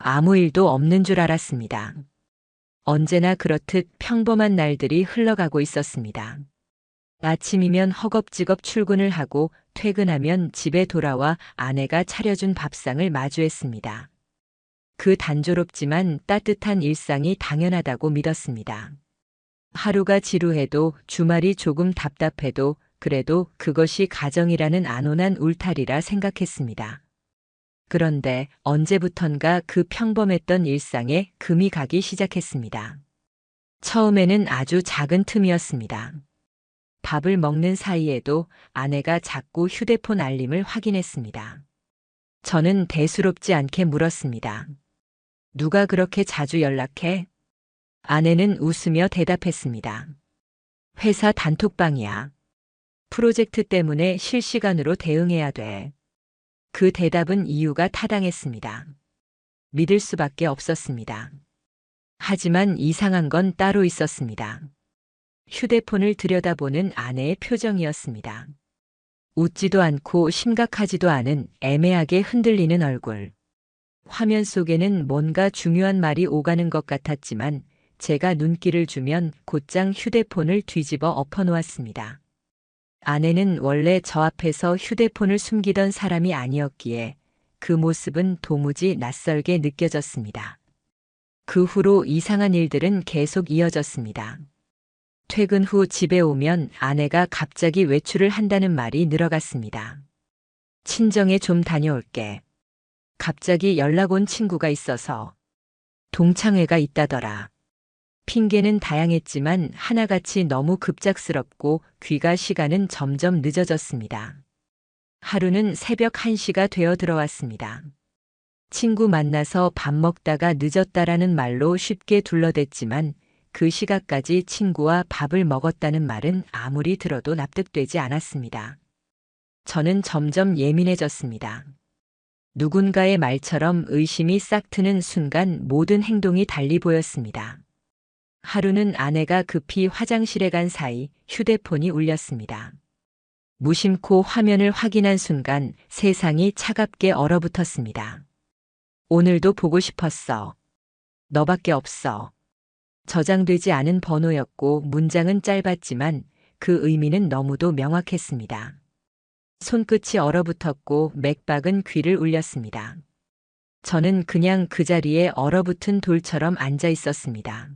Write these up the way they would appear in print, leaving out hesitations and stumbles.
아무 일도 없는 줄 알았습니다. 언제나 그렇듯 평범한 날들이 흘러가고 있었습니다. 아침이면 허겁지겁 출근을 하고 퇴근하면 집에 돌아와 아내가 차려준 밥상을 마주했습니다. 그 단조롭지만 따뜻한 일상이 당연하다고 믿었습니다. 하루가 지루해도 주말이 조금 답답해도 그래도 그것이 가정이라는 안온한 울타리라 생각했습니다. 그런데 언제부턴가 그 평범했던 일상에 금이 가기 시작했습니다. 처음에는 아주 작은 틈이었습니다. 밥을 먹는 사이에도 아내가 자꾸 휴대폰 알림을 확인했습니다. 저는 대수롭지 않게 물었습니다. 누가 그렇게 자주 연락해? 아내는 웃으며 대답했습니다. 회사 단톡방이야. 프로젝트 때문에 실시간으로 대응해야 돼. 그 대답은 이유가 타당했습니다. 믿을 수밖에 없었습니다. 하지만 이상한 건 따로 있었습니다. 휴대폰을 들여다보는 아내의 표정이었습니다. 웃지도 않고 심각하지도 않은 애매하게 흔들리는 얼굴. 화면 속에는 뭔가 중요한 말이 오가는 것 같았지만 제가 눈길을 주면 곧장 휴대폰을 뒤집어 엎어놓았습니다. 아내는 원래 저 앞에서 휴대폰을 숨기던 사람이 아니었기에 그 모습은 도무지 낯설게 느껴졌습니다. 그 후로 이상한 일들은 계속 이어졌습니다. 퇴근 후 집에 오면 아내가 갑자기 외출을 한다는 말이 늘어갔습니다. 친정에 좀 다녀올게. 갑자기 연락 온 친구가 있어서. 동창회가 있다더라. 핑계는 다양했지만 하나같이 너무 급작스럽고 귀가 시간은 점점 늦어졌습니다. 하루는 새벽 1시가 되어 들어왔습니다. 친구 만나서 밥 먹다가 늦었다라는 말로 쉽게 둘러댔지만 그 시각까지 친구와 밥을 먹었다는 말은 아무리 들어도 납득되지 않았습니다. 저는 점점 예민해졌습니다. 누군가의 말처럼 의심이 싹 트는 순간 모든 행동이 달리 보였습니다. 하루는 아내가 급히 화장실에 간 사이 휴대폰이 울렸습니다. 무심코 화면을 확인한 순간 세상이 차갑게 얼어붙었습니다. 오늘도 보고 싶었어. 너밖에 없어. 저장되지 않은 번호였고 문장은 짧았지만 그 의미는 너무도 명확했습니다. 손끝이 얼어붙었고 맥박은 귀를 울렸습니다. 저는 그냥 그 자리에 얼어붙은 돌처럼 앉아 있었습니다.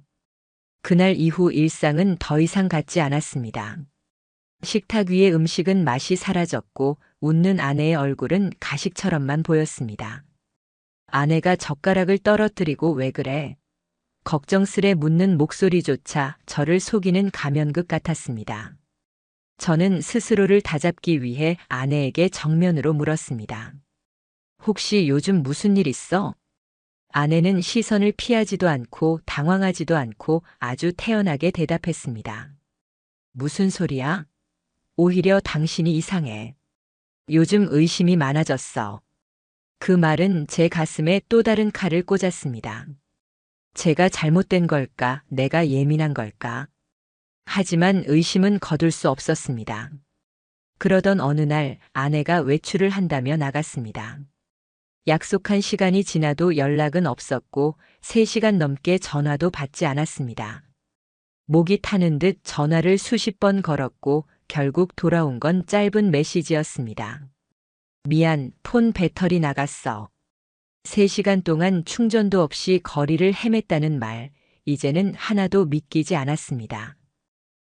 그날 이후 일상은 더 이상 같지 않았습니다. 식탁 위의 음식은 맛이 사라졌고 웃는 아내의 얼굴은 가식처럼만 보였습니다. 아내가 젓가락을 떨어뜨리고 왜 그래? 걱정스레 묻는 목소리조차 저를 속이는 가면극 같았습니다. 저는 스스로를 다잡기 위해 아내에게 정면으로 물었습니다. 혹시 요즘 무슨 일 있어? 아내는 시선을 피하지도 않고 당황하지도 않고 아주 태연하게 대답했습니다. 무슨 소리야? 오히려 당신이 이상해. 요즘 의심이 많아졌어. 그 말은 제 가슴에 또 다른 칼을 꽂았습니다. 제가 잘못된 걸까? 내가 예민한 걸까? 하지만 의심은 거둘 수 없었습니다. 그러던 어느 날 아내가 외출을 한다며 나갔습니다. 약속한 시간이 지나도 연락은 없었고 3시간 넘게 전화도 받지 않았습니다. 목이 타는 듯 전화를 수십 번 걸었고 결국 돌아온 건 짧은 메시지였습니다. 미안, 폰 배터리 나갔어. 3시간 동안 충전도 없이 거리를 헤맸다는 말, 이제는 하나도 믿기지 않았습니다.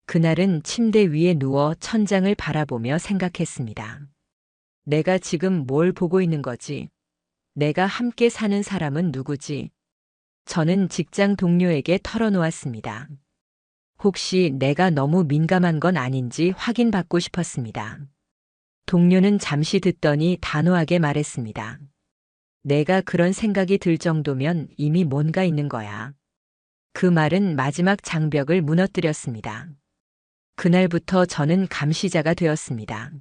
그날은 침대 위에 누워 천장을 바라보며 생각했습니다. 내가 지금 뭘 보고 있는 거지? 내가 함께 사는 사람은 누구지? 저는 직장 동료에게 털어놓았습니다. 혹시 내가 너무 민감한 건 아닌지 확인받고 싶었습니다. 동료는 잠시 듣더니 단호하게 말했습니다. 내가 그런 생각이 들 정도면 이미 뭔가 있는 거야. 그 말은 마지막 장벽을 무너뜨렸습니다. 그날부터 저는 감시자가 되었습니다.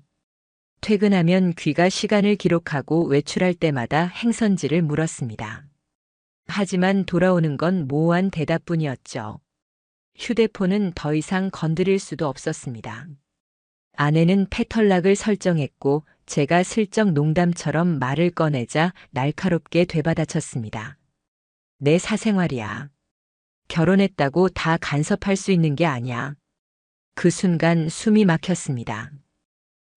퇴근하면 귀가 시간을 기록하고 외출할 때마다 행선지를 물었습니다. 하지만 돌아오는 건 모호한 대답뿐이었죠. 휴대폰은 더 이상 건드릴 수도 없었습니다. 아내는 패턴락을 설정했고 제가 슬쩍 농담처럼 말을 꺼내자 날카롭게 되받아쳤습니다. 내 사생활이야. 결혼했다고 다 간섭할 수 있는 게 아니야. 그 순간 숨이 막혔습니다.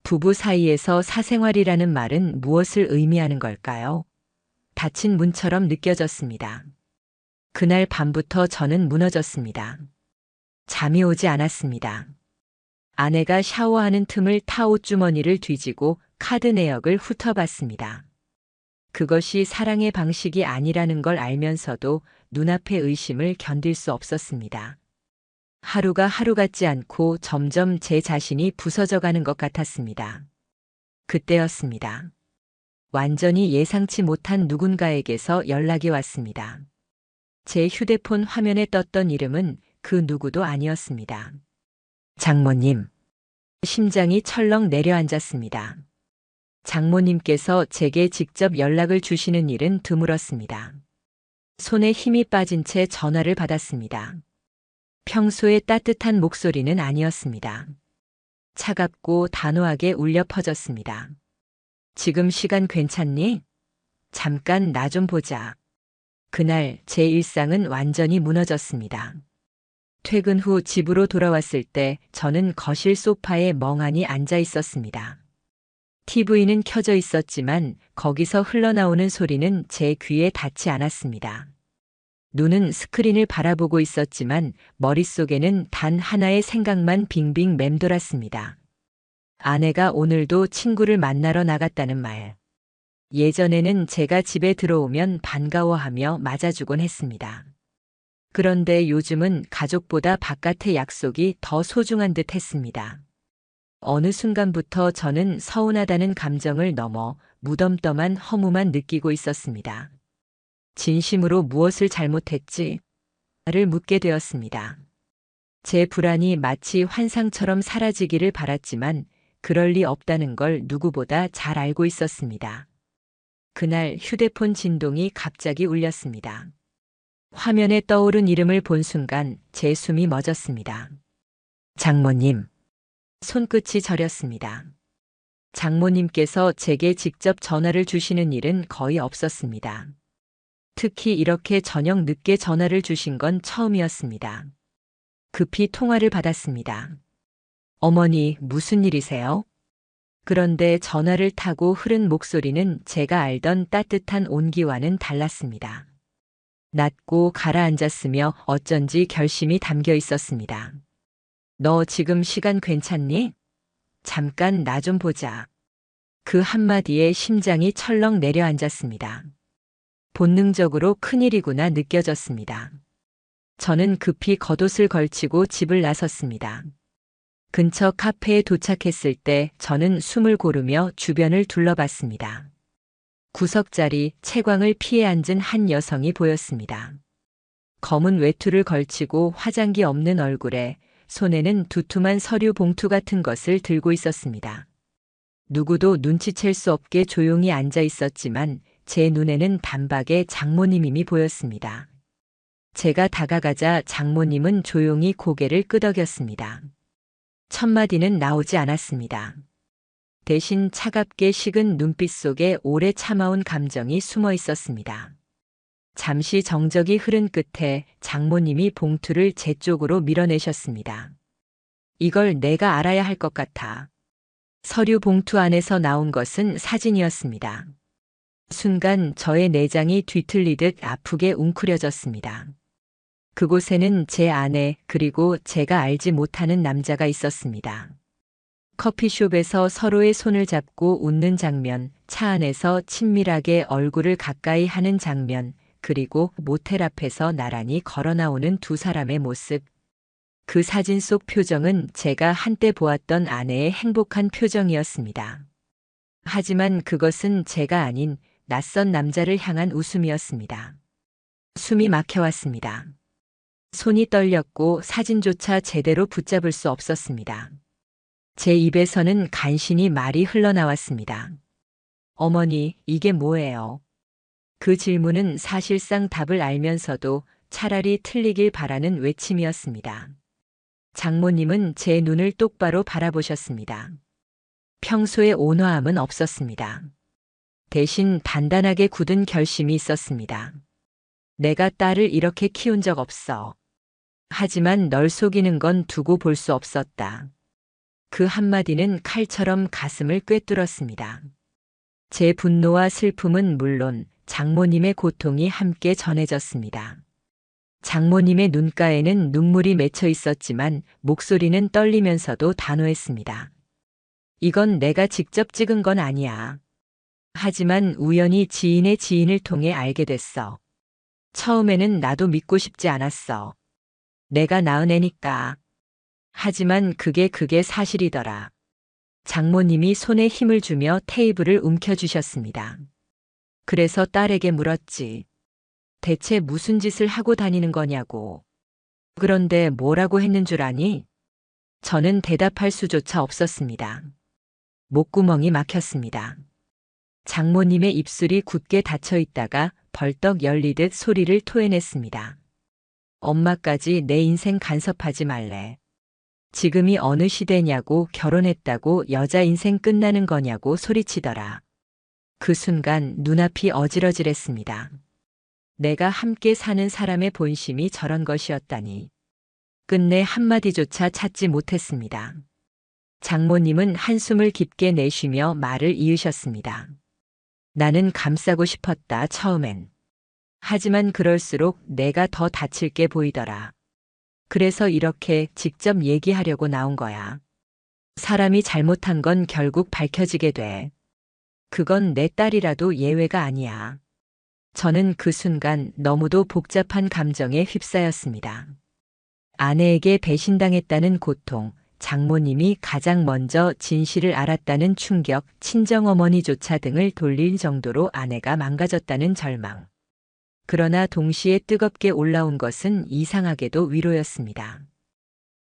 부부 사이에서 사생활이라는 말은 무엇을 의미하는 걸까요? 닫힌 문처럼 느껴졌습니다. 그날 밤부터 저는 무너졌습니다. 잠이 오지 않았습니다. 아내가 샤워하는 틈을 타 옷주머니를 뒤지고 카드 내역을 훑어봤습니다. 그것이 사랑의 방식이 아니라는 걸 알면서도 눈앞의 의심을 견딜 수 없었습니다. 하루가 하루 같지 않고 점점 제 자신이 부서져 가는 것 같았습니다. 그때였습니다. 완전히 예상치 못한 누군가에게서 연락이 왔습니다. 제 휴대폰 화면에 떴던 이름은 그 누구도 아니었습니다. 장모님. 심장이 철렁 내려앉았습니다. 장모님께서 제게 직접 연락을 주시는 일은 드물었습니다. 손에 힘이 빠진 채 전화를 받았습니다. 평소의 따뜻한 목소리는 아니었습니다. 차갑고 단호하게 울려 퍼졌습니다. 지금 시간 괜찮니? 잠깐 나 좀 보자. 그날 제 일상은 완전히 무너졌습니다. 퇴근 후 집으로 돌아왔을 때 저는 거실 소파에 멍하니 앉아 있었습니다. TV는 켜져 있었지만 거기서 흘러나오는 소리는 제 귀에 닿지 않았습니다. 눈은 스크린을 바라보고 있었지만 머릿속에는 단 하나의 생각만 빙빙 맴돌았습니다. 아내가 오늘도 친구를 만나러 나갔다는 말. 예전에는 제가 집에 들어오면 반가워하며 맞아주곤 했습니다. 그런데 요즘은 가족보다 바깥의 약속이 더 소중한 듯 했습니다. 어느 순간부터 저는 서운하다는 감정을 넘어 무덤덤한 허무만 느끼고 있었습니다. 진심으로 무엇을 잘못했지? 를 묻게 되었습니다. 제 불안이 마치 환상처럼 사라지기를 바랐지만 그럴 리 없다는 걸 누구보다 잘 알고 있었습니다. 그날 휴대폰 진동이 갑자기 울렸습니다. 화면에 떠오른 이름을 본 순간 제 숨이 멎었습니다. 장모님. 손끝이 저렸습니다. 장모님께서 제게 직접 전화를 주시는 일은 거의 없었습니다. 특히 이렇게 저녁 늦게 전화를 주신 건 처음이었습니다. 급히 통화를 받았습니다. 어머니, 무슨 일이세요? 그런데 전화를 타고 흐른 목소리는 제가 알던 따뜻한 온기와는 달랐습니다. 낮고 가라앉았으며 어쩐지 결심이 담겨 있었습니다. 너 지금 시간 괜찮니? 잠깐 나 좀 보자. 그 한마디에 심장이 철렁 내려앉았습니다. 본능적으로 큰일이구나 느껴졌습니다. 저는 급히 겉옷을 걸치고 집을 나섰습니다. 근처 카페에 도착했을 때 저는 숨을 고르며 주변을 둘러봤습니다. 구석자리, 채광을 피해 앉은 한 여성이 보였습니다. 검은 외투를 걸치고 화장기 없는 얼굴에 손에는 두툼한 서류 봉투 같은 것을 들고 있었습니다. 누구도 눈치챌 수 없게 조용히 앉아 있었지만 제 눈에는 단박에 장모님임이 보였습니다. 제가 다가가자 장모님은 조용히 고개를 끄덕였습니다. 첫마디는 나오지 않았습니다. 대신 차갑게 식은 눈빛 속에 오래 참아온 감정이 숨어 있었습니다. 잠시 정적이 흐른 끝에 장모님이 봉투를 제 쪽으로 밀어내셨습니다. 이걸 내가 알아야 할 것 같아. 서류 봉투 안에서 나온 것은 사진이었습니다. 순간 저의 내장이 뒤틀리듯 아프게 웅크려졌습니다. 그곳에는 제 아내 그리고 제가 알지 못하는 남자가 있었습니다. 커피숍에서 서로의 손을 잡고 웃는 장면, 차 안에서 친밀하게 얼굴을 가까이 하는 장면, 그리고 모텔 앞에서 나란히 걸어 나오는 두 사람의 모습. 그 사진 속 표정은 제가 한때 보았던 아내의 행복한 표정이었습니다. 하지만 그것은 제가 아닌 낯선 남자를 향한 웃음이었습니다. 숨이 막혀왔습니다. 손이 떨렸고 사진조차 제대로 붙잡을 수 없었습니다. 제 입에서는 간신히 말이 흘러나왔습니다. 어머니, 이게 뭐예요? 그 질문은 사실상 답을 알면서도 차라리 틀리길 바라는 외침이었습니다. 장모님은 제 눈을 똑바로 바라보셨습니다. 평소의 온화함은 없었습니다. 대신 단단하게 굳은 결심이 있었습니다. 내가 딸을 이렇게 키운 적 없어. 하지만 널 속이는 건 두고 볼 수 없었다. 그 한마디는 칼처럼 가슴을 꿰뚫었습니다. 제 분노와 슬픔은 물론 장모님의 고통이 함께 전해졌습니다. 장모님의 눈가에는 눈물이 맺혀 있었지만 목소리는 떨리면서도 단호했습니다. 이건 내가 직접 찍은 건 아니야. 하지만 우연히 지인의 지인을 통해 알게 됐어. 처음에는 나도 믿고 싶지 않았어. 내가 낳은 애니까. 하지만 그게 사실이더라. 장모님이 손에 힘을 주며 테이블을 움켜쥐셨습니다. 그래서 딸에게 물었지. 대체 무슨 짓을 하고 다니는 거냐고. 그런데 뭐라고 했는 줄 아니? 저는 대답할 수조차 없었습니다. 목구멍이 막혔습니다. 장모님의 입술이 굳게 닫혀 있다가 벌떡 열리듯 소리를 토해냈습니다. 엄마까지 내 인생 간섭하지 말래. 지금이 어느 시대냐고, 결혼했다고 여자 인생 끝나는 거냐고 소리치더라. 그 순간 눈앞이 어지러질했습니다. 내가 함께 사는 사람의 본심이 저런 것이었다니. 끝내 한마디조차 찾지 못했습니다. 장모님은 한숨을 깊게 내쉬며 말을 이으셨습니다. 나는 감싸고 싶었다, 처음엔. 하지만 그럴수록 내가 더 다칠 게 보이더라. 그래서 이렇게 직접 얘기하려고 나온 거야. 사람이 잘못한 건 결국 밝혀지게 돼. 그건 내 딸이라도 예외가 아니야. 저는 그 순간 너무도 복잡한 감정에 휩싸였습니다. 아내에게 배신당했다는 고통, 장모님이 가장 먼저 진실을 알았다는 충격, 친정어머니조차 등을 돌릴 정도로 아내가 망가졌다는 절망. 그러나 동시에 뜨겁게 올라온 것은 이상하게도 위로였습니다.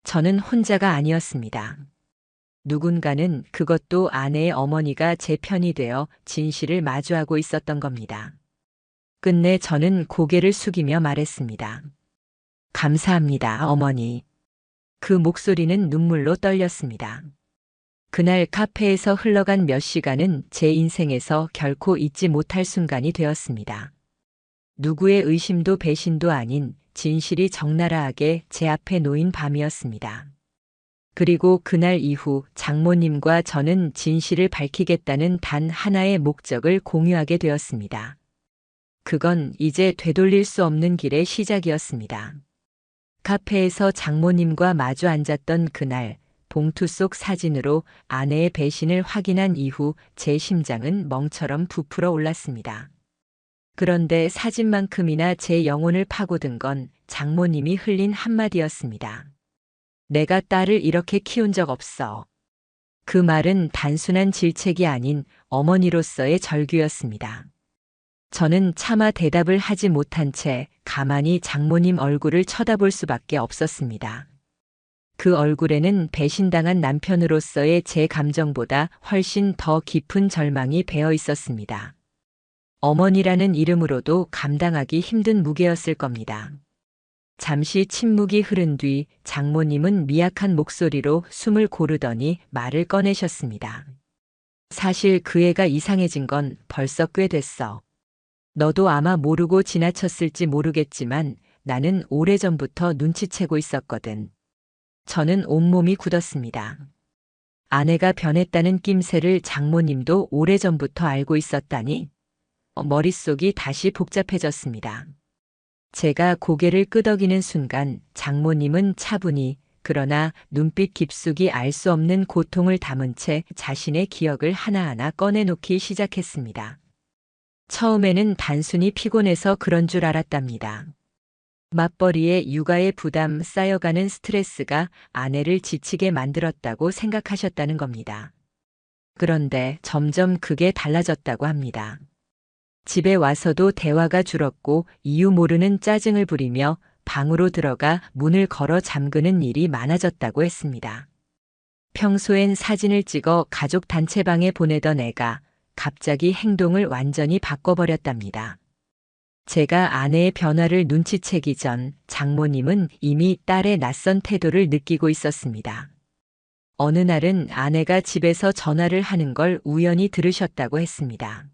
저는 혼자가 아니었습니다. 누군가는, 그것도 아내의 어머니가 제 편이 되어 진실을 마주하고 있었던 겁니다. 끝내 저는 고개를 숙이며 말했습니다. 감사합니다, 어머니. 그 목소리는 눈물로 떨렸습니다. 그날 카페에서 흘러간 몇 시간은 제 인생에서 결코 잊지 못할 순간이 되었습니다. 누구의 의심도 배신도 아닌 진실이 적나라하게 제 앞에 놓인 밤이었습니다. 그리고 그날 이후 장모님과 저는 진실을 밝히겠다는 단 하나의 목적을 공유하게 되었습니다. 그건 이제 되돌릴 수 없는 길의 시작이었습니다. 카페에서 장모님과 마주 앉았던 그날, 봉투 속 사진으로 아내의 배신을 확인한 이후 제 심장은 멍처럼 부풀어 올랐습니다. 그런데 사진만큼이나 제 영혼을 파고든 건 장모님이 흘린 한마디였습니다. 내가 딸을 이렇게 키운 적 없어. 그 말은 단순한 질책이 아닌 어머니로서의 절규였습니다. 저는 차마 대답을 하지 못한 채 가만히 장모님 얼굴을 쳐다볼 수밖에 없었습니다. 그 얼굴에는 배신당한 남편으로서의 제 감정보다 훨씬 더 깊은 절망이 배어 있었습니다. 어머니라는 이름으로도 감당하기 힘든 무게였을 겁니다. 잠시 침묵이 흐른 뒤 장모님은 미약한 목소리로 숨을 고르더니 말을 꺼내셨습니다. 사실 그 애가 이상해진 건 벌써 꽤 됐어. 너도 아마 모르고 지나쳤을지 모르겠지만 나는 오래전부터 눈치채고 있었거든. 저는 온몸이 굳었습니다. 아내가 변했다는 낌새를 장모님도 오래전부터 알고 있었다니? 머릿속이 다시 복잡해졌습니다. 제가 고개를 끄덕이는 순간 장모님은 차분히, 그러나 눈빛 깊숙이 알 수 없는 고통을 담은 채 자신의 기억을 하나하나 꺼내놓기 시작했습니다. 처음에는 단순히 피곤해서 그런 줄 알았답니다. 맞벌이에 육아의 부담, 쌓여가는 스트레스가 아내를 지치게 만들었다고 생각하셨다는 겁니다. 그런데 점점 그게 달라졌다고 합니다. 집에 와서도 대화가 줄었고 이유 모르는 짜증을 부리며 방으로 들어가 문을 걸어 잠그는 일이 많아졌다고 했습니다. 평소엔 사진을 찍어 가족 단체방에 보내던 애가 갑자기 행동을 완전히 바꿔버렸답니다. 제가 아내의 변화를 눈치채기 전 장모님은 이미 딸의 낯선 태도를 느끼고 있었습니다. 어느 날은 아내가 집에서 전화를 하는 걸 우연히 들으셨다고 했습니다.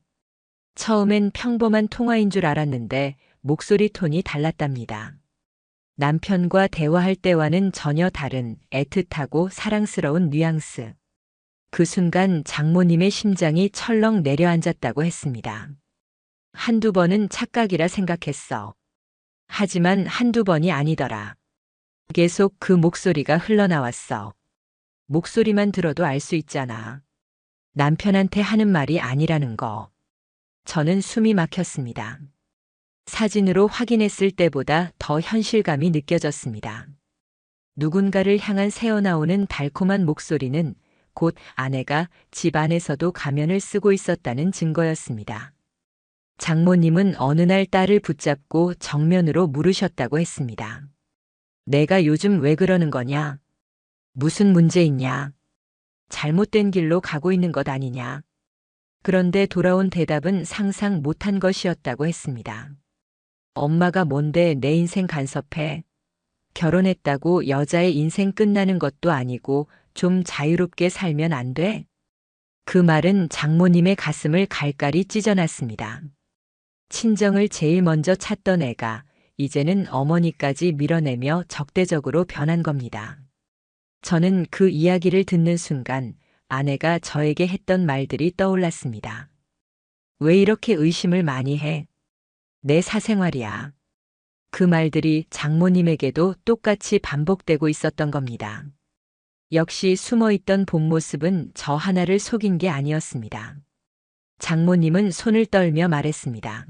처음엔 평범한 통화인 줄 알았는데 목소리 톤이 달랐답니다. 남편과 대화할 때와는 전혀 다른 애틋하고 사랑스러운 뉘앙스. 그 순간 장모님의 심장이 철렁 내려앉았다고 했습니다. 한두 번은 착각이라 생각했어. 하지만 한두 번이 아니더라. 계속 그 목소리가 흘러나왔어. 목소리만 들어도 알 수 있잖아. 남편한테 하는 말이 아니라는 거. 저는 숨이 막혔습니다. 사진으로 확인했을 때보다 더 현실감이 느껴졌습니다. 누군가를 향한 새어나오는 달콤한 목소리는 곧 아내가 집 안에서도 가면을 쓰고 있었다는 증거였습니다. 장모님은 어느 날 딸을 붙잡고 정면으로 물으셨다고 했습니다. 내가 요즘 왜 그러는 거냐? 무슨 문제 있냐? 잘못된 길로 가고 있는 것 아니냐? 그런데 돌아온 대답은 상상 못한 것이었다고 했습니다. 엄마가 뭔데 내 인생 간섭해? 결혼했다고 여자의 인생 끝나는 것도 아니고 좀 자유롭게 살면 안 돼? 그 말은 장모님의 가슴을 갈갈이 찢어놨습니다. 친정을 제일 먼저 찾던 애가 이제는 어머니까지 밀어내며 적대적으로 변한 겁니다. 저는 그 이야기를 듣는 순간 아내가 저에게 했던 말들이 떠올랐습니다. 왜 이렇게 의심을 많이 해? 내 사생활이야. 그 말들이 장모님에게도 똑같이 반복되고 있었던 겁니다. 역시 숨어있던 본 모습은 저 하나를 속인 게 아니었습니다. 장모님은 손을 떨며 말했습니다.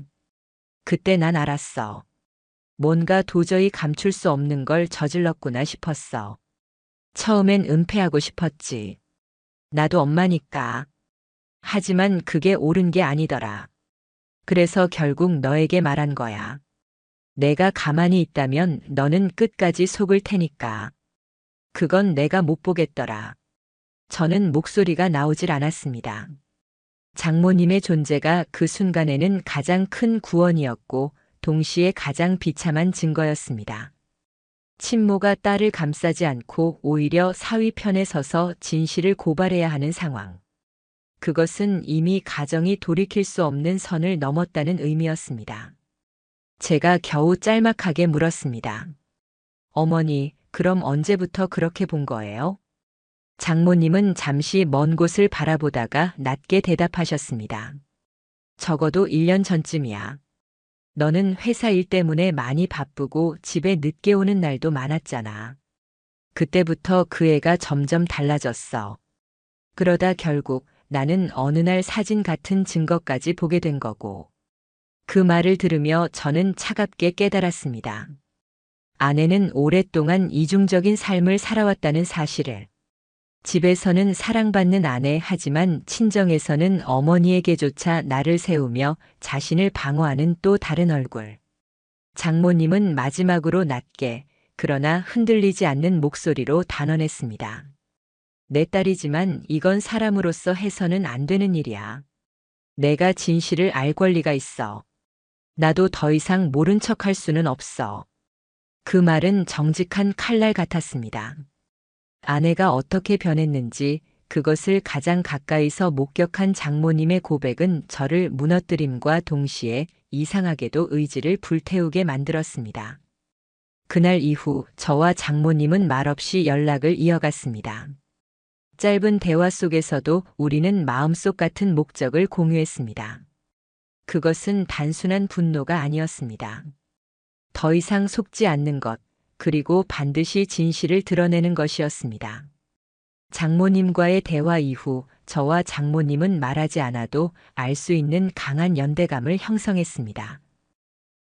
그때 난 알았어. 뭔가 도저히 감출 수 없는 걸 저질렀구나 싶었어. 처음엔 은폐하고 싶었지. 나도 엄마니까. 하지만 그게 옳은 게 아니더라. 그래서 결국 너에게 말한 거야. 내가 가만히 있다면 너는 끝까지 속을 테니까. 그건 내가 못 보겠더라. 저는 목소리가 나오질 않았습니다. 장모님의 존재가 그 순간에는 가장 큰 구원이었고 동시에 가장 비참한 증거였습니다. 친모가 딸을 감싸지 않고 오히려 사위 편에 서서 진실을 고발해야 하는 상황. 그것은 이미 가정이 돌이킬 수 없는 선을 넘었다는 의미였습니다. 제가 겨우 짤막하게 물었습니다. 어머니, 그럼 언제부터 그렇게 본 거예요? 장모님은 잠시 먼 곳을 바라보다가 낮게 대답하셨습니다. 적어도 1년 전쯤이야. 너는 회사 일 때문에 많이 바쁘고 집에 늦게 오는 날도 많았잖아. 그때부터 그 애가 점점 달라졌어. 그러다 결국 나는 어느 날 사진 같은 증거까지 보게 된 거고. 그 말을 들으며 저는 차갑게 깨달았습니다. 아내는 오랫동안 이중적인 삶을 살아왔다는 사실을. 집에서는 사랑받는 아내 하지만 친정에서는 어머니에게조차 나를 세우며 자신을 방어하는 또 다른 얼굴. 장모님은 마지막으로 낮게 그러나 흔들리지 않는 목소리로 단언했습니다. 내 딸이지만 이건 사람으로서 해서는 안 되는 일이야. 내가 진실을 알 권리가 있어. 나도 더 이상 모른 척할 수는 없어. 그 말은 정직한 칼날 같았습니다. 아내가 어떻게 변했는지 그것을 가장 가까이서 목격한 장모님의 고백은 저를 무너뜨림과 동시에 이상하게도 의지를 불태우게 만들었습니다. 그날 이후 저와 장모님은 말없이 연락을 이어갔습니다. 짧은 대화 속에서도 우리는 마음속 같은 목적을 공유했습니다. 그것은 단순한 분노가 아니었습니다. 더 이상 속지 않는 것, 그리고 반드시 진실을 드러내는 것이었습니다. 장모님과의 대화 이후 저와 장모님은 말하지 않아도 알 수 있는 강한 연대감을 형성했습니다.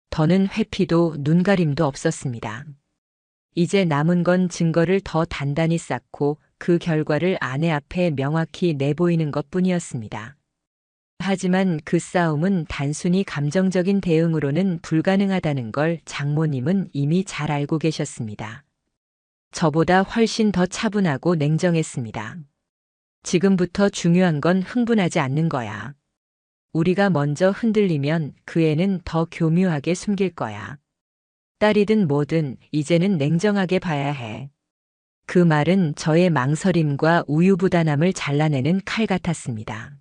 더는 회피도 눈가림도 없었습니다. 이제 남은 건 증거를 더 단단히 쌓고 그 결과를 아내 앞에 명확히 내보이는 것뿐이었습니다. 하지만 그 싸움은 단순히 감정적인 대응으로는 불가능하다는 걸 장모님은 이미 잘 알고 계셨습니다. 저보다 훨씬 더 차분하고 냉정했습니다. 지금부터 중요한 건 흥분하지 않는 거야. 우리가 먼저 흔들리면 그 애는 더 교묘하게 숨길 거야. 딸이든 뭐든 이제는 냉정하게 봐야 해. 그 말은 저의 망설임과 우유부단함을 잘라내는 칼 같았습니다.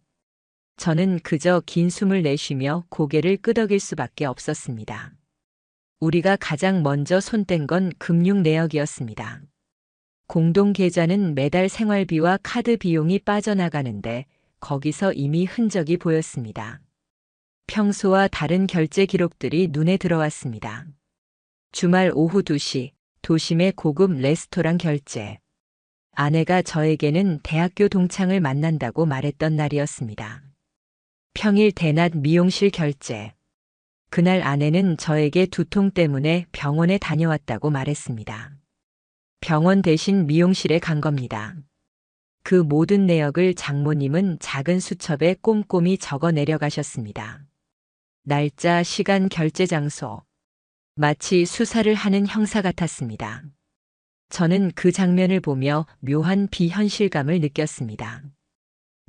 저는 그저 긴 숨을 내쉬며 고개를 끄덕일 수밖에 없었습니다. 우리가 가장 먼저 손댄 건 금융 내역이었습니다. 공동 계좌는 매달 생활비와 카드 비용이 빠져나가는데 거기서 이미 흔적이 보였습니다. 평소와 다른 결제 기록들이 눈에 들어왔습니다. 주말 오후 2시, 도심의 고급 레스토랑 결제. 아내가 저에게는 대학교 동창을 만난다고 말했던 날이었습니다. 평일 대낮 미용실 결제. 그날 아내는 저에게 두통 때문에 병원에 다녀왔다고 말했습니다. 병원 대신 미용실에 간 겁니다. 그 모든 내역을 장모님은 작은 수첩에 꼼꼼히 적어 내려가셨습니다. 날짜, 시간, 결제 장소. 마치 수사를 하는 형사 같았습니다. 저는 그 장면을 보며 묘한 비현실감을 느꼈습니다.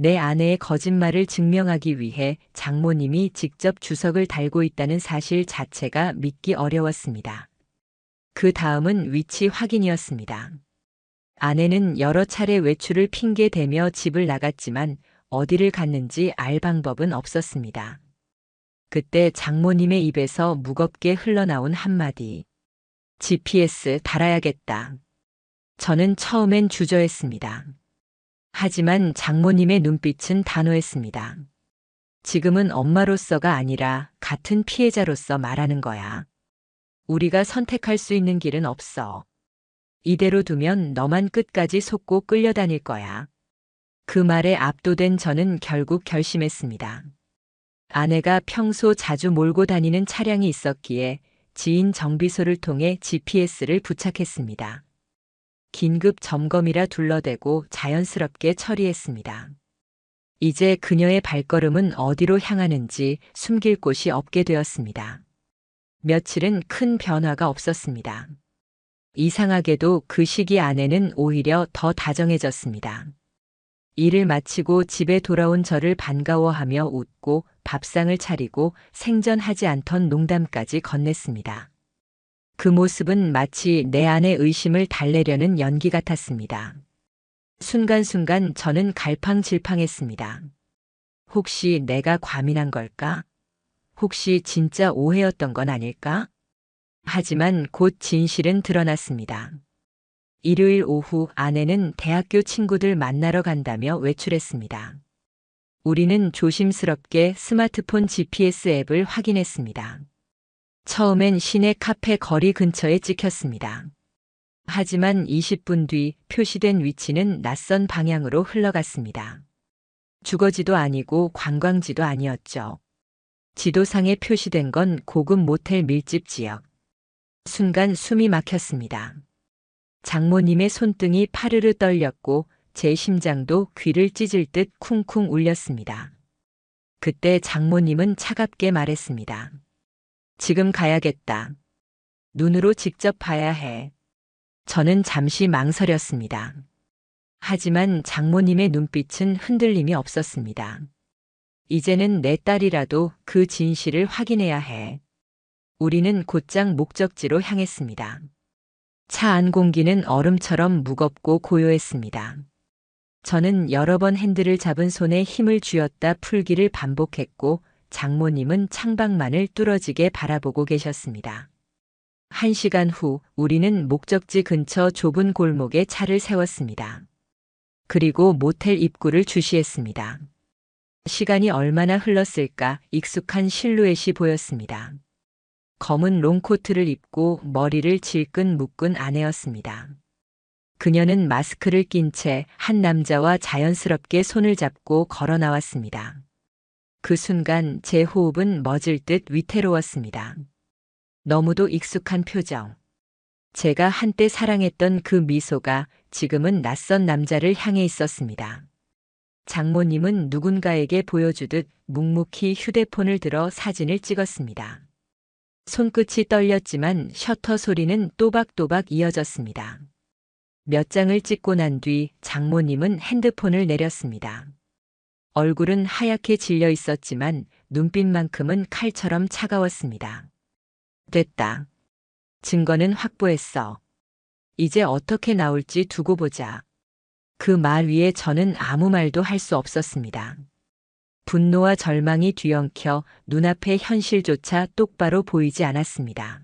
내 아내의 거짓말을 증명하기 위해 장모님이 직접 주석을 달고 있다는 사실 자체가 믿기 어려웠습니다. 그 다음은 위치 확인이었습니다. 아내는 여러 차례 외출을 핑계대며 집을 나갔지만 어디를 갔는지 알 방법은 없었습니다. 그때 장모님의 입에서 무겁게 흘러나온 한마디. GPS 달아야겠다. 저는 처음엔 주저했습니다. 하지만 장모님의 눈빛은 단호했습니다. 지금은 엄마로서가 아니라 같은 피해자로서 말하는 거야. 우리가 선택할 수 있는 길은 없어. 이대로 두면 너만 끝까지 속고 끌려다닐 거야. 그 말에 압도된 저는 결국 결심했습니다. 아내가 평소 자주 몰고 다니는 차량이 있었기에 지인 정비소를 통해 GPS를 부착했습니다. 긴급 점검이라 둘러대고 자연스럽게 처리했습니다. 이제 그녀의 발걸음은 어디로 향하는지 숨길 곳이 없게 되었습니다. 며칠은 큰 변화가 없었습니다. 이상하게도 그 시기 아내는 오히려 더 다정해졌습니다. 일을 마치고 집에 돌아온 저를 반가워하며 웃고 밥상을 차리고 생전하지 않던 농담까지 건넸습니다. 그 모습은 마치 내 안의 의심을 달래려는 연기 같았습니다. 순간순간 저는 갈팡질팡했습니다. 혹시 내가 과민한 걸까? 혹시 진짜 오해였던 건 아닐까? 하지만 곧 진실은 드러났습니다. 일요일 오후 아내는 대학교 친구들 만나러 간다며 외출했습니다. 우리는 조심스럽게 스마트폰 GPS 앱을 확인했습니다. 처음엔 시내 카페 거리 근처에 찍혔습니다. 하지만 20분 뒤 표시된 위치는 낯선 방향으로 흘러갔습니다. 주거지도 아니고 관광지도 아니었죠. 지도상에 표시된 건 고급 모텔 밀집 지역. 순간 숨이 막혔습니다. 장모님의 손등이 파르르 떨렸고 제 심장도 귀를 찢을 듯 쿵쿵 울렸습니다. 그때 장모님은 차갑게 말했습니다. 지금 가야겠다. 눈으로 직접 봐야 해. 저는 잠시 망설였습니다. 하지만 장모님의 눈빛은 흔들림이 없었습니다. 이제는 내 딸이라도 그 진실을 확인해야 해. 우리는 곧장 목적지로 향했습니다. 차 안 공기는 얼음처럼 무겁고 고요했습니다. 저는 여러 번 핸들을 잡은 손에 힘을 쥐었다 풀기를 반복했고 장모님은 창밖만을 뚫어지게 바라보고 계셨습니다. 1시간 후 우리는 목적지 근처 좁은 골목에 차를 세웠습니다. 그리고 모텔 입구를 주시했습니다. 시간이 얼마나 흘렀을까 익숙한 실루엣이 보였습니다. 검은 롱코트를 입고 머리를 질끈 묶은 아내였습니다. 그녀는 마스크를 낀 채 한 남자와 자연스럽게 손을 잡고 걸어 나왔습니다. 그 순간 제 호흡은 멎을 듯 위태로웠습니다. 너무도 익숙한 표정. 제가 한때 사랑했던 그 미소가 지금은 낯선 남자를 향해 있었습니다. 장모님은 누군가에게 보여주듯 묵묵히 휴대폰을 들어 사진을 찍었습니다. 손끝이 떨렸지만 셔터 소리는 또박또박 이어졌습니다. 몇 장을 찍고 난 뒤 장모님은 핸드폰을 내렸습니다. 얼굴은 하얗게 질려 있었지만 눈빛만큼은 칼처럼 차가웠습니다. 됐다. 증거는 확보했어. 이제 어떻게 나올지 두고 보자. 그 말 위에 저는 아무 말도 할 수 없었습니다. 분노와 절망이 뒤엉켜 눈앞의 현실조차 똑바로 보이지 않았습니다.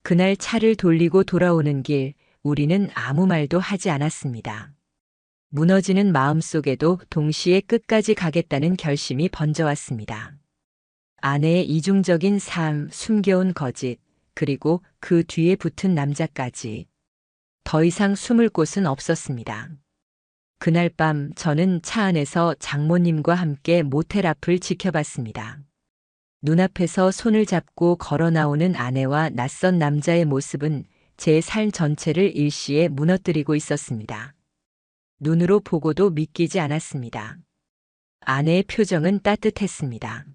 그날 차를 돌리고 돌아오는 길, 우리는 아무 말도 하지 않았습니다. 무너지는 마음속에도 동시에 끝까지 가겠다는 결심이 번져왔습니다. 아내의 이중적인 삶, 숨겨온 거짓, 그리고 그 뒤에 붙은 남자까지. 더 이상 숨을 곳은 없었습니다. 그날 밤 저는 차 안에서 장모님과 함께 모텔 앞을 지켜봤습니다. 눈앞에서 손을 잡고 걸어 나오는 아내와 낯선 남자의 모습은 제 삶 전체를 일시에 무너뜨리고 있었습니다. 눈으로 보고도 믿기지 않았습니다. 아내의 표정은 따뜻했습니다.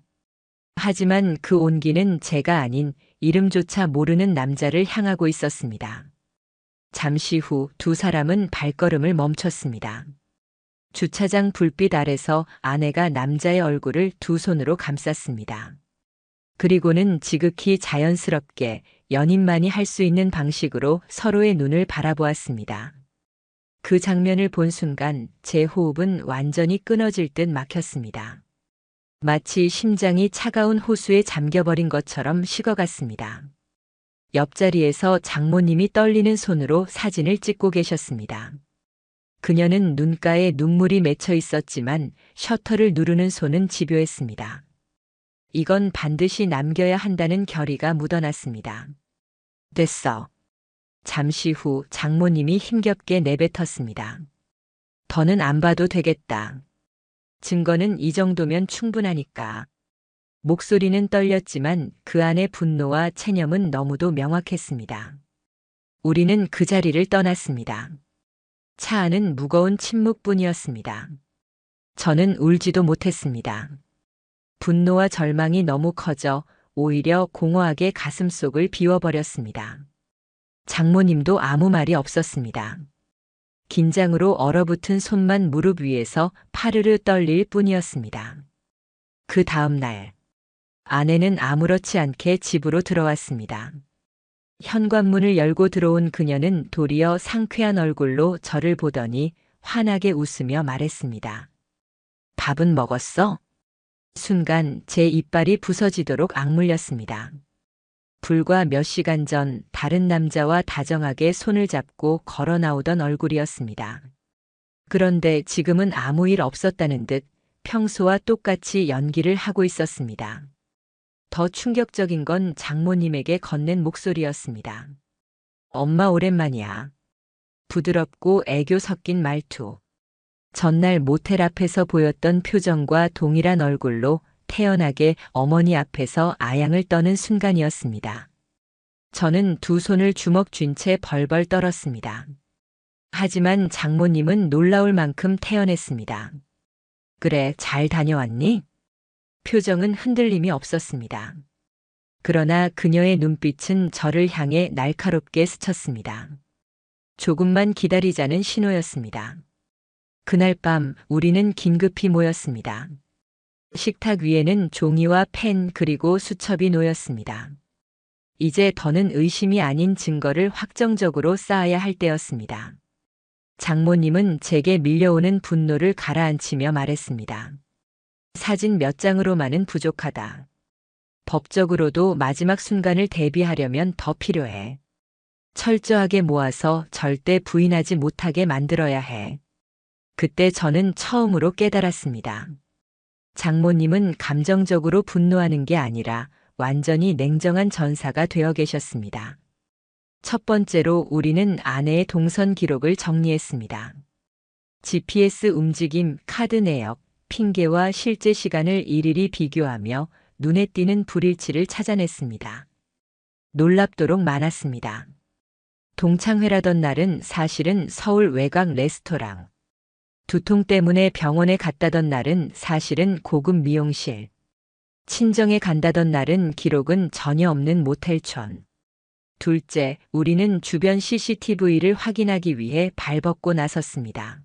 하지만 그 온기는 제가 아닌 이름조차 모르는 남자를 향하고 있었습니다. 잠시 후 두 사람은 발걸음을 멈췄습니다. 주차장 불빛 아래서 아내가 남자의 얼굴을 두 손으로 감쌌습니다. 그리고는 지극히 자연스럽게 연인만이 할 수 있는 방식으로 서로의 눈을 바라보았습니다. 그 장면을 본 순간 제 호흡은 완전히 끊어질 듯 막혔습니다. 마치 심장이 차가운 호수에 잠겨버린 것처럼 식어갔습니다. 옆자리에서 장모님이 떨리는 손으로 사진을 찍고 계셨습니다. 그녀는 눈가에 눈물이 맺혀 있었지만 셔터를 누르는 손은 집요했습니다. 이건 반드시 남겨야 한다는 결의가 묻어났습니다. 됐어. 잠시 후 장모님이 힘겹게 내뱉었습니다. 더는 안 봐도 되겠다. 증거는 이 정도면 충분하니까. 목소리는 떨렸지만 그 안의 분노와 체념은 너무도 명확했습니다. 우리는 그 자리를 떠났습니다. 차 안은 무거운 침묵뿐이었습니다. 저는 울지도 못했습니다. 분노와 절망이 너무 커져 오히려 공허하게 가슴속을 비워버렸습니다. 장모님도 아무 말이 없었습니다. 긴장으로 얼어붙은 손만 무릎 위에서 파르르 떨릴 뿐이었습니다. 그 다음 날, 아내는 아무렇지 않게 집으로 들어왔습니다. 현관문을 열고 들어온 그녀는 도리어 상쾌한 얼굴로 저를 보더니 환하게 웃으며 말했습니다. 밥은 먹었어? 순간 제 이빨이 부서지도록 악물렸습니다. 불과 몇 시간 전 다른 남자와 다정하게 손을 잡고 걸어 나오던 얼굴이었습니다. 그런데 지금은 아무 일 없었다는 듯 평소와 똑같이 연기를 하고 있었습니다. 더 충격적인 건 장모님에게 건넨 목소리였습니다. 엄마 오랜만이야. 부드럽고 애교 섞인 말투. 전날 모텔 앞에서 보였던 표정과 동일한 얼굴로 태연하게 어머니 앞에서 아양을 떠는 순간이었습니다. 저는 두 손을 주먹 쥔 채 벌벌 떨었습니다. 하지만 장모님은 놀라울 만큼 태연했습니다. 그래, 잘 다녀왔니? 표정은 흔들림이 없었습니다. 그러나 그녀의 눈빛은 저를 향해 날카롭게 스쳤습니다. 조금만 기다리자는 신호였습니다. 그날 밤 우리는 긴급히 모였습니다. 식탁 위에는 종이와 펜 그리고 수첩이 놓였습니다. 이제 더는 의심이 아닌 증거를 확정적으로 쌓아야 할 때였습니다. 장모님은 제게 밀려오는 분노를 가라앉히며 말했습니다. 사진 몇 장으로만은 부족하다. 법적으로도 마지막 순간을 대비하려면 더 필요해. 철저하게 모아서 절대 부인하지 못하게 만들어야 해. 그때 저는 처음으로 깨달았습니다. 장모님은 감정적으로 분노하는 게 아니라 완전히 냉정한 전사가 되어 계셨습니다. 첫 번째로 우리는 아내의 동선 기록을 정리했습니다. GPS 움직임, 카드 내역, 핑계와 실제 시간을 일일이 비교하며 눈에 띄는 불일치를 찾아냈습니다. 놀랍도록 많았습니다. 동창회라던 날은 사실은 서울 외곽 레스토랑. 두통 때문에 병원에 갔다던 날은 사실은 고급 미용실. 친정에 간다던 날은 기록은 전혀 없는 모텔촌. 둘째, 우리는 주변 CCTV를 확인하기 위해 발벗고 나섰습니다.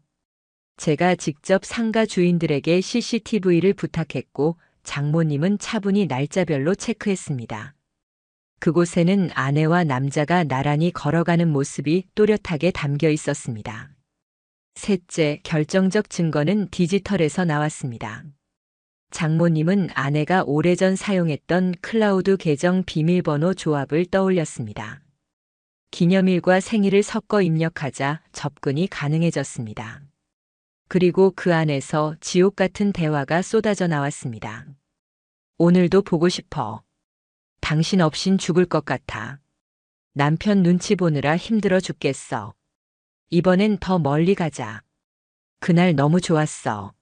제가 직접 상가 주인들에게 CCTV를 부탁했고 장모님은 차분히 날짜별로 체크했습니다. 그곳에는 아내와 남자가 나란히 걸어가는 모습이 또렷하게 담겨 있었습니다. 셋째, 결정적 증거는 디지털에서 나왔습니다. 장모님은 아내가 오래전 사용했던 클라우드 계정 비밀번호 조합을 떠올렸습니다. 기념일과 생일을 섞어 입력하자 접근이 가능해졌습니다. 그리고 그 안에서 지옥 같은 대화가 쏟아져 나왔습니다. 오늘도 보고 싶어. 당신 없인 죽을 것 같아. 남편 눈치 보느라 힘들어 죽겠어. 이번엔 더 멀리 가자. 그날 너무 좋았어.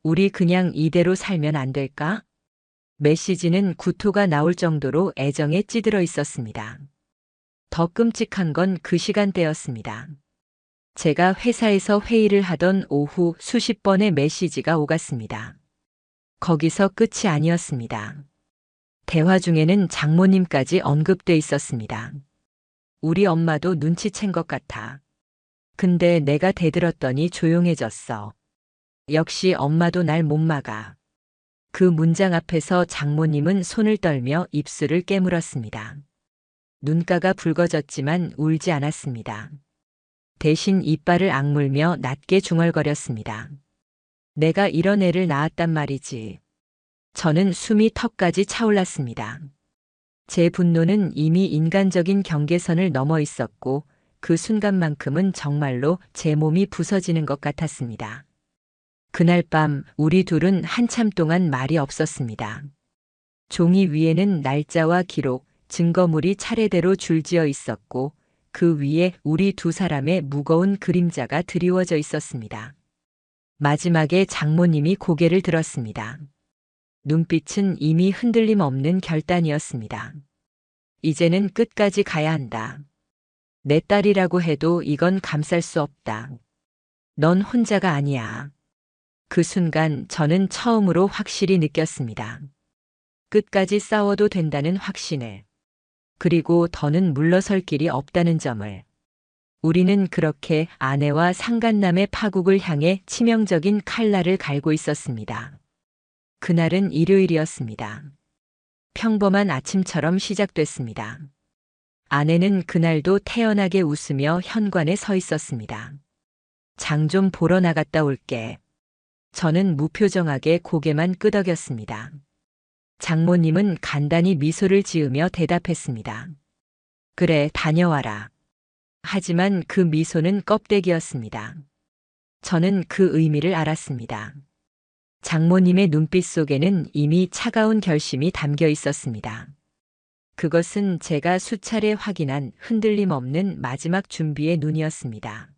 우리 그냥 이대로 살면 안 될까? 메시지는 구토가 나올 정도로 애정에 찌들어 있었습니다. 더 끔찍한 건 그 시간대였습니다. 제가 회사에서 회의를 하던 오후 수십 번의 메시지가 오갔습니다. 거기서 끝이 아니었습니다. 대화 중에는 장모님까지 언급돼 있었습니다. 우리 엄마도 눈치챈 것 같아. 근데 내가 대들었더니 조용해졌어. 역시 엄마도 날 못 막아. 그 문장 앞에서 장모님은 손을 떨며 입술을 깨물었습니다. 눈가가 붉어졌지만 울지 않았습니다. 대신 이빨을 악물며 낮게 중얼거렸습니다. 내가 이런 애를 낳았단 말이지. 저는 숨이 턱까지 차올랐습니다. 제 분노는 이미 인간적인 경계선을 넘어 있었고 그 순간만큼은 정말로 제 몸이 부서지는 것 같았습니다. 그날 밤 우리 둘은 한참 동안 말이 없었습니다. 종이 위에는 날짜와 기록, 증거물이 차례대로 줄지어 있었고 그 위에 우리 두 사람의 무거운 그림자가 드리워져 있었습니다. 마지막에 장모님이 고개를 들었습니다. 눈빛은 이미 흔들림 없는 결단이었습니다. 이제는 끝까지 가야 한다. 내 딸이라고 해도 이건 감쌀 수 없다. 넌 혼자가 아니야. 그 순간 저는 처음으로 확실히 느꼈습니다. 끝까지 싸워도 된다는 확신을. 그리고 더는 물러설 길이 없다는 점을. 우리는 그렇게 아내와 상간남의 파국을 향해 치명적인 칼날을 갈고 있었습니다. 그날은 일요일이었습니다. 평범한 아침처럼 시작됐습니다. 아내는 그날도 태연하게 웃으며 현관에 서 있었습니다. 장 좀 보러 나갔다 올게. 저는 무표정하게 고개만 끄덕였습니다. 장모님은 간단히 미소를 지으며 대답했습니다. 그래, 다녀와라. 하지만 그 미소는 껍데기였습니다. 저는 그 의미를 알았습니다. 장모님의 눈빛 속에는 이미 차가운 결심이 담겨 있었습니다. 그것은 제가 수차례 확인한 흔들림 없는 마지막 준비의 눈이었습니다.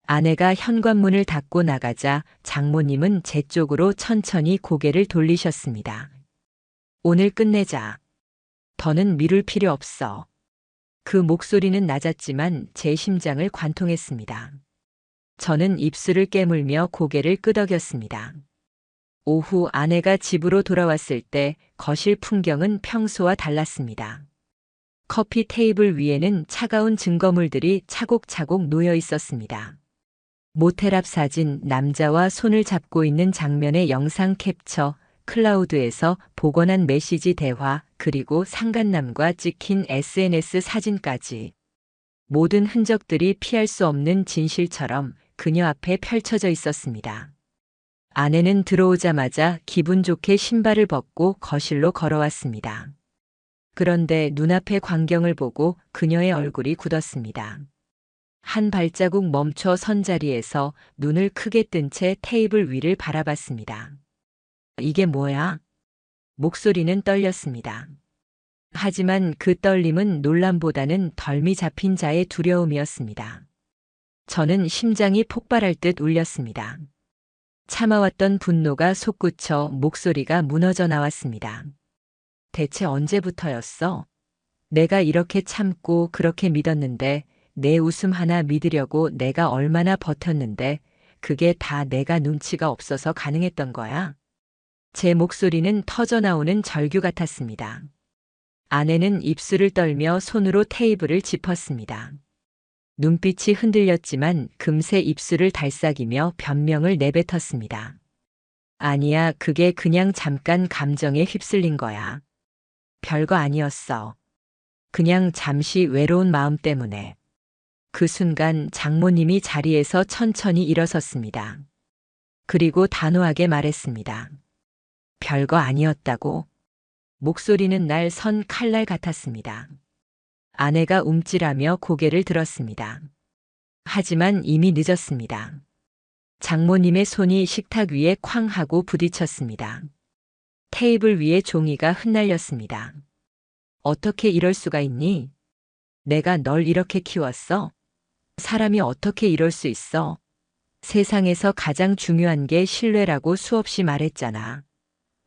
아내가 현관문을 닫고 나가자 장모님은 제 쪽으로 천천히 고개를 돌리셨습니다. 오늘 끝내자. 더는 미룰 필요 없어. 그 목소리는 낮았지만 제 심장을 관통했습니다. 저는 입술을 깨물며 고개를 끄덕였습니다. 오후 아내가 집으로 돌아왔을 때 거실 풍경은 평소와 달랐습니다. 커피 테이블 위에는 차가운 증거물들이 차곡차곡 놓여 있었습니다. 모텔 앞 사진, 남자와 손을 잡고 있는 장면의 영상 캡처, 클라우드에서 복원한 메시지 대화, 그리고 상간남과 찍힌 SNS 사진까지. 모든 흔적들이 피할 수 없는 진실처럼 그녀 앞에 펼쳐져 있었습니다. 아내는 들어오자마자 기분 좋게 신발을 벗고 거실로 걸어왔습니다. 그런데 눈앞의 광경을 보고 그녀의 얼굴이 굳었습니다. 한 발자국 멈춰 선 자리에서 눈을 크게 뜬 채 테이블 위를 바라봤습니다. 이게 뭐야? 목소리는 떨렸습니다. 하지만 그 떨림은 놀람보다는 덜미 잡힌 자의 두려움이었습니다. 저는 심장이 폭발할 듯 울렸습니다. 참아왔던 분노가 솟구쳐 목소리가 무너져 나왔습니다. 대체 언제부터였어? 내가 이렇게 참고 그렇게 믿었는데, 내 웃음 하나 믿으려고 내가 얼마나 버텼는데, 그게 다 내가 눈치가 없어서 가능했던 거야? 제 목소리는 터져나오는 절규 같았습니다. 아내는 입술을 떨며 손으로 테이블을 짚었습니다. 눈빛이 흔들렸지만 금세 입술을 달싹이며 변명을 내뱉었습니다. 아니야, 그게 그냥 잠깐 감정에 휩쓸린 거야. 별거 아니었어. 그냥 잠시 외로운 마음 때문에. 그 순간 장모님이 자리에서 천천히 일어섰습니다. 그리고 단호하게 말했습니다. 별거 아니었다고. 목소리는 날 선 칼날 같았습니다. 아내가 움찔하며 고개를 들었습니다. 하지만 이미 늦었습니다. 장모님의 손이 식탁 위에 쾅 하고 부딪혔습니다. 테이블 위에 종이가 흩날렸습니다. 어떻게 이럴 수가 있니? 내가 널 이렇게 키웠어? 사람이 어떻게 이럴 수 있어? 세상에서 가장 중요한 게 신뢰라고 수없이 말했잖아.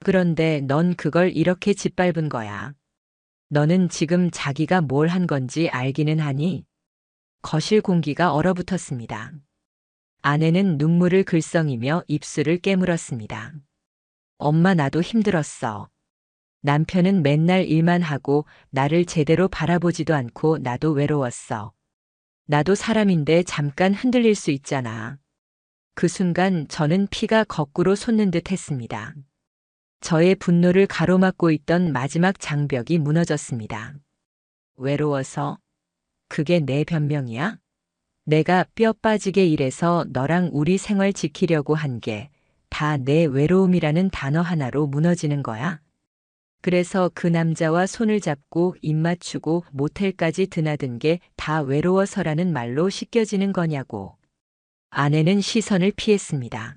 그런데 넌 그걸 이렇게 짓밟은 거야. 너는 지금 자기가 뭘 한 건지 알기는 하니? 거실 공기가 얼어붙었습니다. 아내는 눈물을 글썽이며 입술을 깨물었습니다. 엄마 나도 힘들었어. 남편은 맨날 일만 하고 나를 제대로 바라보지도 않고 나도 외로웠어. 나도 사람인데 잠깐 흔들릴 수 있잖아. 그 순간 저는 피가 거꾸로 솟는 듯 했습니다. 저의 분노를 가로막고 있던 마지막 장벽이 무너졌습니다. 외로워서? 그게 내 변명이야? 내가 뼈 빠지게 일해서 너랑 우리 생활 지키려고 한 게 다 내 외로움이라는 단어 하나로 무너지는 거야? 그래서 그 남자와 손을 잡고 입 맞추고 모텔까지 드나든 게 다 외로워서라는 말로 씻겨지는 거냐고. 아내는 시선을 피했습니다.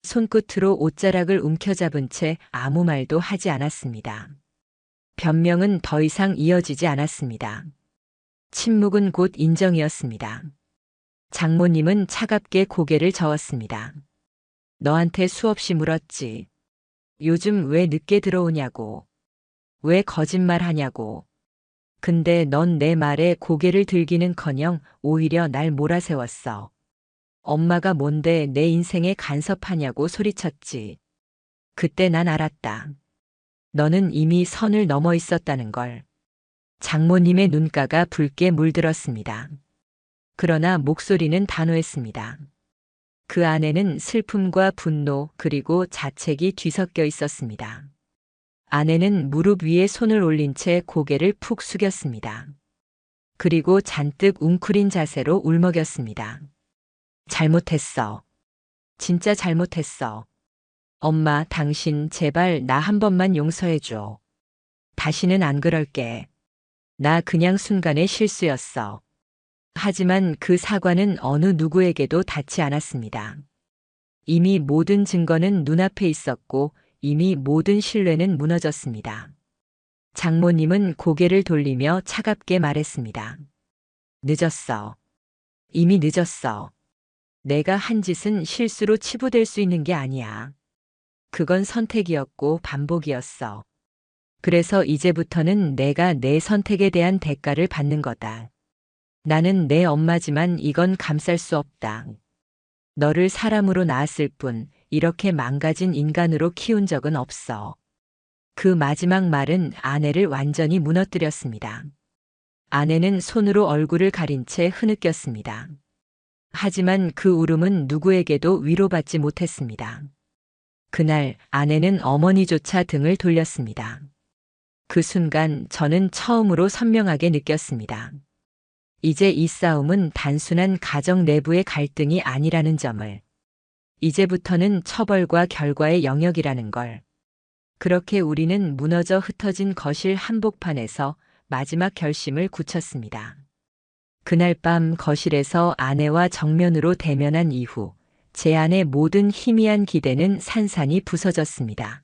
손끝으로 옷자락을 움켜잡은 채 아무 말도 하지 않았습니다. 변명은 더 이상 이어지지 않았습니다. 침묵은 곧 인정이었습니다. 장모님은 차갑게 고개를 저었습니다. 너한테 수없이 물었지. 요즘 왜 늦게 들어오냐고. 왜 거짓말 하냐고. 근데 넌 내 말에 고개를 들기는커녕 오히려 날 몰아세웠어. 엄마가 뭔데 내 인생에 간섭하냐고 소리쳤지. 그때 난 알았다. 너는 이미 선을 넘어 있었다는 걸. 장모님의 눈가가 붉게 물들었습니다. 그러나 목소리는 단호했습니다. 그 안에는 슬픔과 분노 그리고 자책이 뒤섞여 있었습니다. 아내는 무릎 위에 손을 올린 채 고개를 푹 숙였습니다. 그리고 잔뜩 웅크린 자세로 울먹였습니다. 잘못했어. 진짜 잘못했어. 엄마, 당신 제발 나 한 번만 용서해줘. 다시는 안 그럴게. 나 그냥 순간의 실수였어. 하지만 그 사과는 어느 누구에게도 닿지 않았습니다. 이미 모든 증거는 눈앞에 있었고 이미 모든 신뢰는 무너졌습니다. 장모님은 고개를 돌리며 차갑게 말했습니다. 늦었어. 이미 늦었어. 내가 한 짓은 실수로 치부될 수 있는 게 아니야. 그건 선택이었고 반복이었어. 그래서 이제부터는 내가 내 선택에 대한 대가를 받는 거다. 나는 내 엄마지만 이건 감쌀 수 없다. 너를 사람으로 낳았을 뿐 이렇게 망가진 인간으로 키운 적은 없어. 그 마지막 말은 아내를 완전히 무너뜨렸습니다. 아내는 손으로 얼굴을 가린 채 흐느꼈습니다. 하지만 그 울음은 누구에게도 위로받지 못했습니다. 그날 아내는 어머니조차 등을 돌렸습니다. 그 순간 저는 처음으로 선명하게 느꼈습니다. 이제 이 싸움은 단순한 가정 내부의 갈등이 아니라는 점을. 이제부터는 처벌과 결과의 영역이라는 걸. 그렇게 우리는 무너져 흩어진 거실 한복판에서 마지막 결심을 굳혔습니다. 그날 밤 거실에서 아내와 정면으로 대면한 이후 제 안의 모든 희미한 기대는 산산이 부서졌습니다.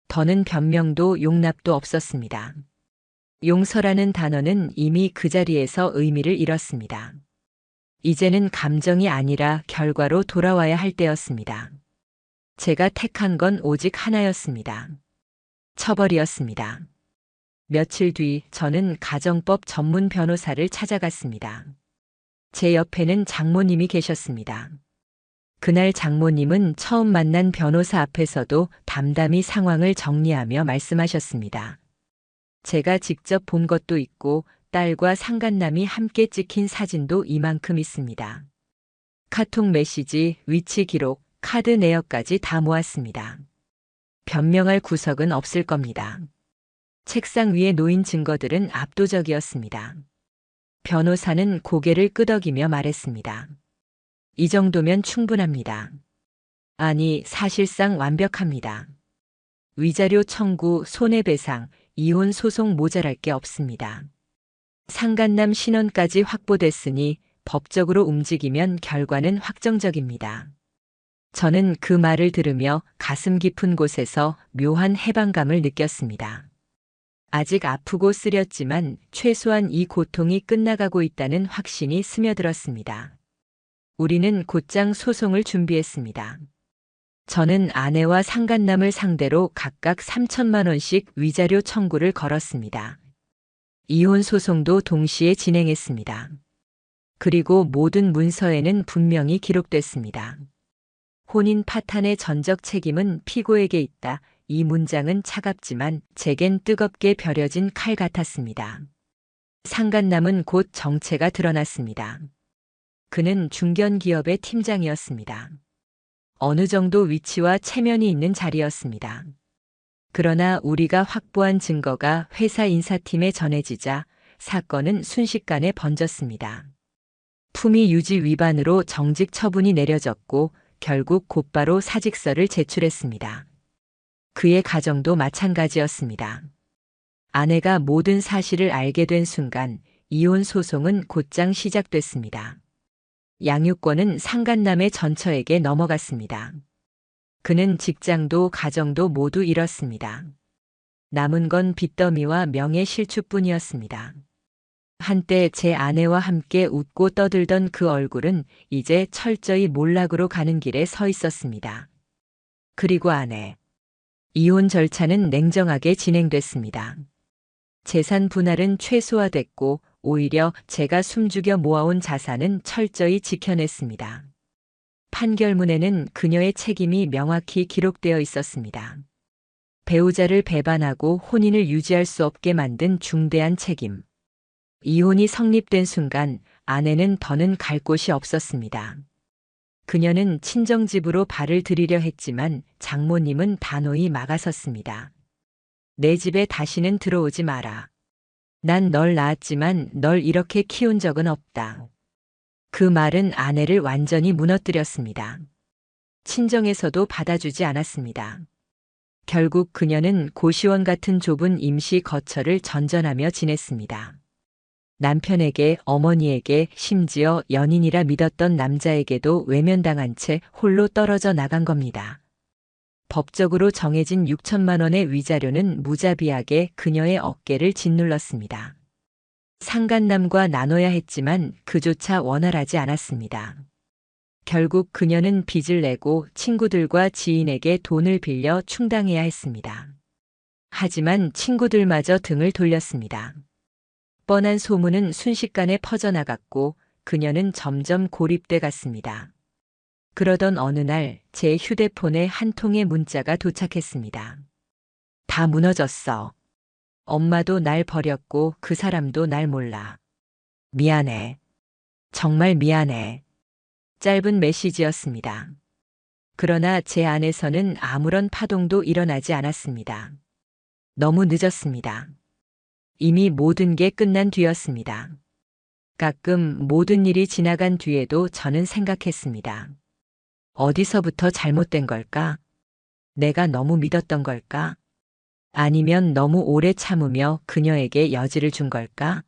더는 변명도 용납도 없었습니다. 용서라는 단어는 이미 그 자리에서 의미를 잃었습니다. 이제는 감정이 아니라 결과로 돌아와야 할 때였습니다. 제가 택한 건 오직 하나였습니다. 처벌이었습니다. 며칠 뒤 저는 가정법 전문 변호사를 찾아갔습니다. 제 옆에는 장모님이 계셨습니다. 그날 장모님은 처음 만난 변호사 앞에서도 담담히 상황을 정리하며 말씀하셨습니다. 제가 직접 본 것도 있고 딸과 상간남이 함께 찍힌 사진도 이만큼 있습니다. 카톡 메시지, 위치 기록, 카드 내역까지 다 모았습니다. 변명할 구석은 없을 겁니다. 책상 위에 놓인 증거들은 압도적이었습니다. 변호사는 고개를 끄덕이며 말했습니다. 이 정도면 충분합니다. 아니, 사실상 완벽합니다. 위자료 청구, 손해배상, 이혼 소송 모자랄 게 없습니다. 상간남 신원까지 확보됐으니 법적으로 움직이면 결과는 확정적입니다. 저는 그 말을 들으며 가슴 깊은 곳에서 묘한 해방감을 느꼈습니다. 아직 아프고 쓰렸지만 최소한 이 고통이 끝나가고 있다는 확신이 스며들었습니다. 우리는 곧장 소송을 준비했습니다. 저는 아내와 상간남을 상대로 각각 3천만 원씩 위자료 청구를 걸었습니다. 이혼 소송도 동시에 진행했습니다. 그리고 모든 문서에는 분명히 기록됐습니다. 혼인 파탄의 전적 책임은 피고에게 있다. 이 문장은 차갑지만 제겐 뜨겁게 벼려진 칼 같았습니다. 상간남은 곧 정체가 드러났습니다. 그는 중견기업의 팀장이었습니다. 어느 정도 위치와 체면이 있는 자리였습니다. 그러나 우리가 확보한 증거가 회사 인사팀에 전해지자 사건은 순식간에 번졌습니다. 품위 유지 위반으로 정직 처분이 내려졌고 결국 곧바로 사직서를 제출했습니다. 그의 가정도 마찬가지였습니다. 아내가 모든 사실을 알게 된 순간 이혼 소송은 곧장 시작됐습니다. 양육권은 상간남의 전처에게 넘어갔습니다. 그는 직장도 가정도 모두 잃었습니다. 남은 건 빚더미와 명예 실추뿐이었습니다. 한때 제 아내와 함께 웃고 떠들던 그 얼굴은 이제 철저히 몰락으로 가는 길에 서 있었습니다. 그리고 아내. 이혼 절차는 냉정하게 진행됐습니다. 재산 분할은 최소화됐고 오히려 제가 숨죽여 모아온 자산은 철저히 지켜냈습니다. 판결문에는 그녀의 책임이 명확히 기록되어 있었습니다. 배우자를 배반하고 혼인을 유지할 수 없게 만든 중대한 책임. 이혼이 성립된 순간 아내는 더는 갈 곳이 없었습니다. 그녀는 친정집으로 발을 들이려 했지만 장모님은 단호히 막아섰습니다. 내 집에 다시는 들어오지 마라. 난 널 낳았지만 널 이렇게 키운 적은 없다. 그 말은 아내를 완전히 무너뜨렸습니다. 친정에서도 받아주지 않았습니다. 결국 그녀는 고시원 같은 좁은 임시 거처를 전전하며 지냈습니다. 남편에게, 어머니에게, 심지어 연인이라 믿었던 남자에게도 외면당한 채 홀로 떨어져 나간 겁니다. 법적으로 정해진 6천만 원의 위자료는 무자비하게 그녀의 어깨를 짓눌렀습니다. 상간남과 나눠야 했지만 그조차 원활하지 않았습니다. 결국 그녀는 빚을 내고 친구들과 지인에게 돈을 빌려 충당해야 했습니다. 하지만 친구들마저 등을 돌렸습니다. 뻔한 소문은 순식간에 퍼져나갔고 그녀는 점점 고립돼 갔습니다. 그러던 어느 날 제 휴대폰에 한 통의 문자가 도착했습니다. 다 무너졌어. 엄마도 날 버렸고 그 사람도 날 몰라. 미안해. 정말 미안해. 짧은 메시지였습니다. 그러나 제 안에서는 아무런 파동도 일어나지 않았습니다. 너무 늦었습니다. 이미 모든 게 끝난 뒤였습니다. 가끔 모든 일이 지나간 뒤에도 저는 생각했습니다. 어디서부터 잘못된 걸까? 내가 너무 믿었던 걸까? 아니면 너무 오래 참으며 그녀에게 여지를 준 걸까?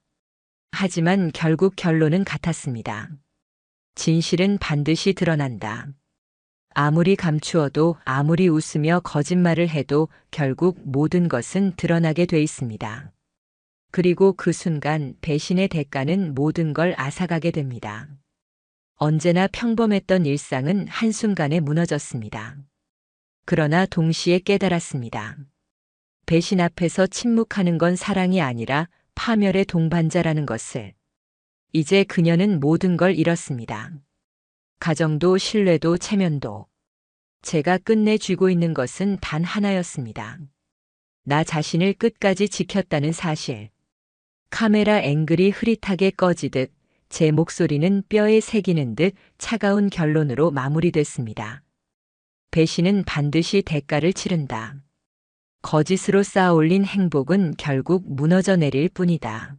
하지만 결국 결론은 같았습니다. 진실은 반드시 드러난다. 아무리 감추어도 아무리 웃으며 거짓말을 해도 결국 모든 것은 드러나게 돼 있습니다. 그리고 그 순간 배신의 대가는 모든 걸 앗아가게 됩니다. 언제나 평범했던 일상은 한순간에 무너졌습니다. 그러나 동시에 깨달았습니다. 배신 앞에서 침묵하는 건 사랑이 아니라 파멸의 동반자라는 것을. 이제 그녀는 모든 걸 잃었습니다. 가정도 신뢰도 체면도. 제가 끝내 쥐고 있는 것은 단 하나였습니다. 나 자신을 끝까지 지켰다는 사실. 카메라 앵글이 흐릿하게 꺼지듯 제 목소리는 뼈에 새기는 듯 차가운 결론으로 마무리됐습니다. 배신은 반드시 대가를 치른다. 거짓으로 쌓아올린 행복은 결국 무너져 내릴 뿐이다.